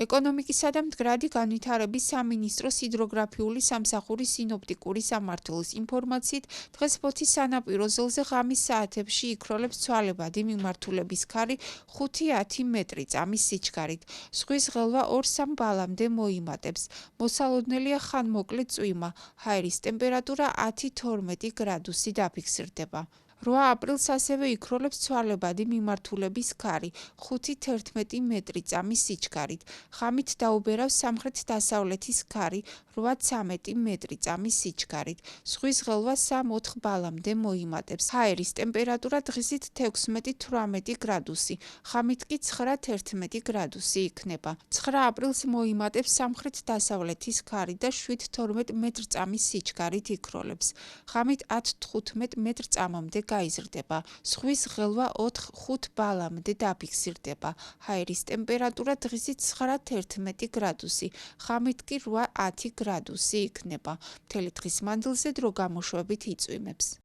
ეკონომიკისა და მდგრადი განვითარების სამინისტროს ჰიდროგრაფიული სამსახურის სინოპტიკური სამმართველოს ინფორმაციით, დღეს ფოთის სანაპირო ზოლზე ღამის საათებში იქროლებს ცვალებადი მიმართულების ქარი 5-10 მეტრი წამის სიჩქარით. ზღვის ღელვა 2-3 ბალამდე მოიმატებს. მოსალოდნელია ხანმოკლე წვიმა. ჰაერის ტემპერატურა 10-12 გრადუსი დაფიქსირდება. 8 აპრილს ასევე იქროლებს ცვალებადი მიმართულების ქარი 5-11 მეტრი წამის სიჩქარით. ღამით დაუბერავს სამხრეთ-დასავლეთის ქარი 8-13 მეტრი წამის სიჩქარით. ზღვის ღელვა 3-4 ბალამდე მოიმატებს. ჰაერის ტემპერატურა დღისით 16-18 გრადუსი, ღამით კი 9-11 გრადუსი იქნება. 9 აპრილს მოიმატებს სამხრეთ-დასავლეთის ქარი და 7-12 მეტრ წამის სიჩქარით იქროლებს. ღამით 10-15 მეტრ წამამდე გაიზრდება. ზღვის ღელვა 4-5 ბალამდე დაფიქსირდება. ჰაერის ტემპერატურა დღისით 9-11 გრადუსი, ღამით კი 8-10 გრადუსი იქნება. მთელი დღის მანძილზე დრო გამოშვებით იწვიმებს.